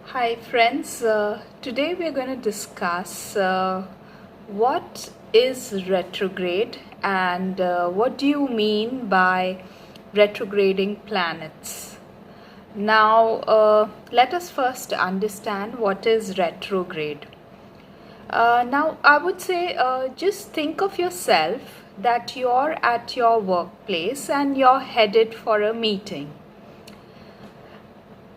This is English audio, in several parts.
Hi friends, today we're going to discuss what is retrograde and what do you mean by retrograding planets. Now let us first understand what is retrograde. Now I would say just think of yourself that you're at your workplace and you're headed for a meeting.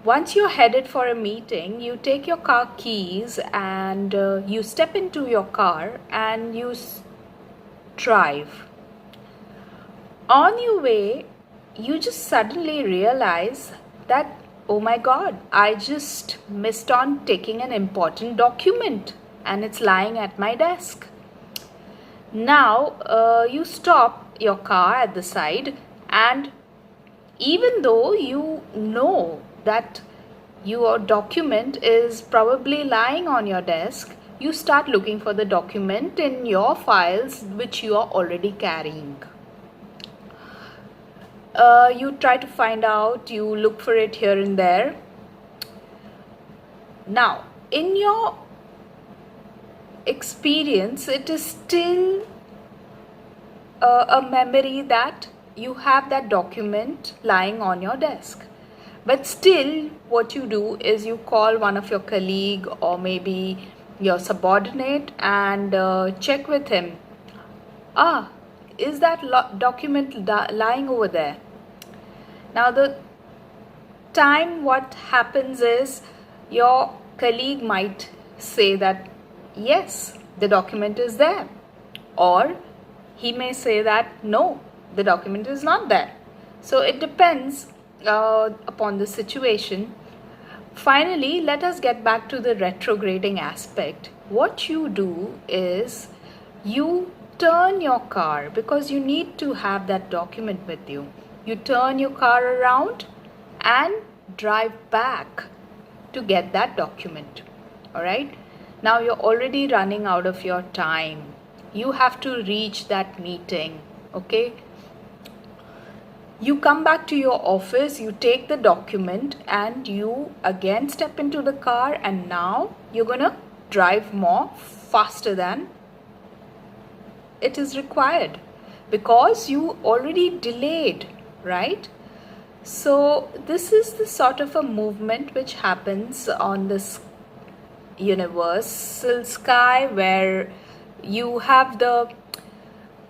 Once you're headed for a meeting, you take your car keys and you step into your car and you drive. On your way, you just suddenly realize that, oh my God, I just missed on taking an important document and it's lying at my desk. Now, you stop your car at the side, and even though you know that your document is probably lying on your desk, you start looking for the document in your files which you are already carrying. You try to find out, you look for it here and there. Now, in your experience, it is still a memory that you have that document lying on your desk. But still, what you do is you call one of your colleague or maybe your subordinate and check with him. Is that document lying over there? Now the time what happens is your colleague might say that yes, the document is there, or he may say that no, the document is not there. So it depends upon the situation. Finally, let us get back to the retrograding aspect. What you do is you turn your car, because you need to have that document with you. You turn your car around and drive back to get that document. All right. Now you're already running out of your time. You have to reach that meeting. Okay. You come back to your office, you take the document and you again step into the car, and now you're gonna drive more faster than it is required because you already delayed, right? So this is the sort of a movement which happens on this universal sky where you have the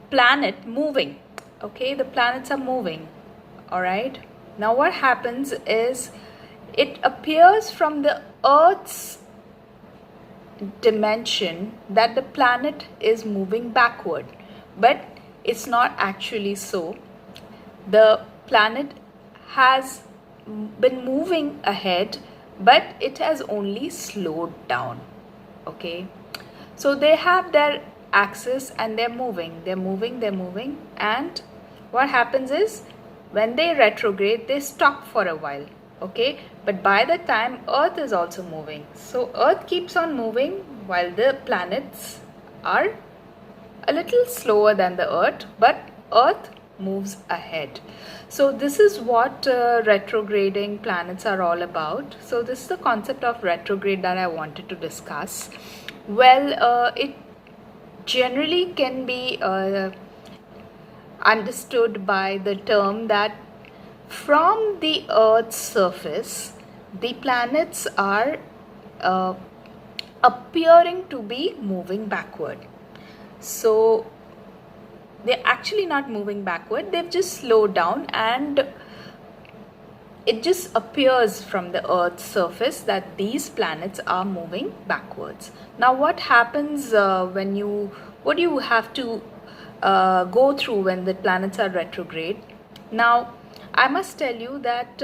planet moving. Okay, the planets are moving. All right. Now what happens is it appears from the Earth's dimension that the planet is moving backward, but it's not actually so. The planet has been moving ahead, but it has only slowed down. Okay. So they have their axis and they're moving, and what happens is when they retrograde, they stop for a while. Okay, but by the time Earth is also moving, so Earth keeps on moving while the planets are a little slower than the Earth, but Earth moves ahead. So this is what retrograding planets are all about. So this is the concept of retrograde that I wanted to discuss. Well, it generally can be understood by the term that from the Earth's surface, the planets are appearing to be moving backward. So they're actually not moving backward, they've just slowed down, and it just appears from the Earth's surface that these planets are moving backwards. Now what happens what do you have to go through when the planets are retrograde? Now I must tell you that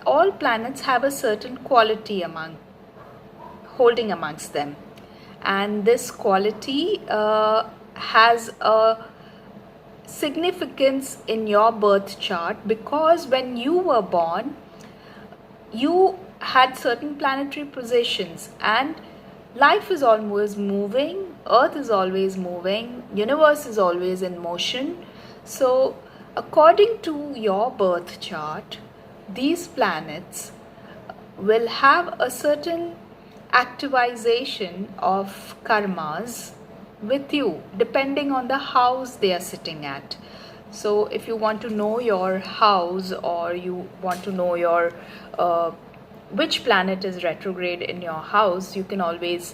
all planets have a certain quality holding amongst them, and this quality has a significance in your birth chart, because when you were born you had certain planetary positions, and life is always moving, Earth is always moving, universe is always in motion. So According to your birth chart, these planets will have a certain activization of karmas with you depending on the house they are sitting at. So if you want to know your house, or you want to know your which planet is retrograde in your house, you can always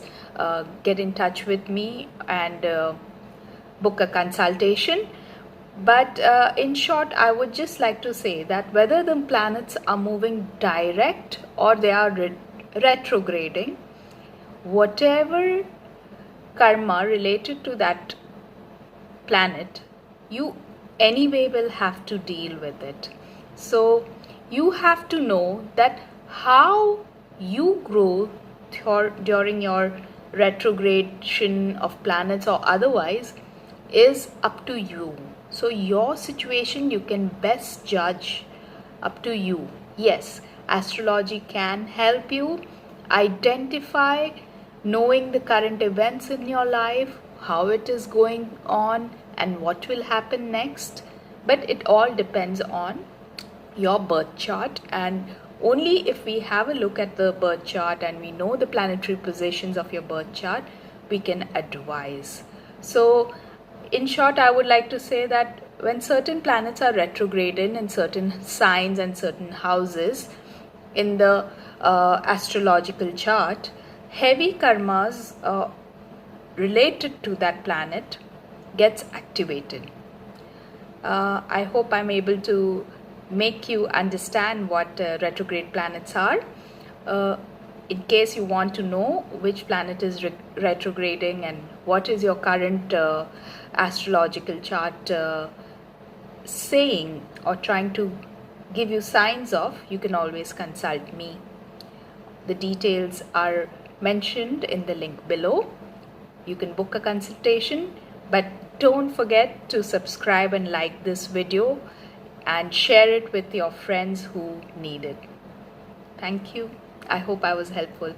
get in touch with me and book a consultation. But in short, I would just like to say that whether the planets are moving direct or they are retrograding, whatever karma related to that planet, you anyway will have to deal with it. So you have to know that how you grow during your retrogradation of planets or otherwise is up to you. So your situation you can best judge, up to you. Yes, astrology can help you identify, knowing the current events in your life, how it is going on and what will happen next, but it all depends on your birth chart. And only if we have a look at the birth chart and we know the planetary positions of your birth chart, we can advise. So in short, I would like to say that when certain planets are retrograding in certain signs and certain houses in the astrological chart, heavy karmas related to that planet gets activated. I hope I'm able to make you understand what retrograde planets are. In case you want to know which planet is retrograding and what is your current astrological chart saying or trying to give you signs of, you can always consult me. The details are mentioned in the link below. You can book a consultation, but don't forget to subscribe and like this video and share it with your friends who need it. Thank you. I hope I was helpful.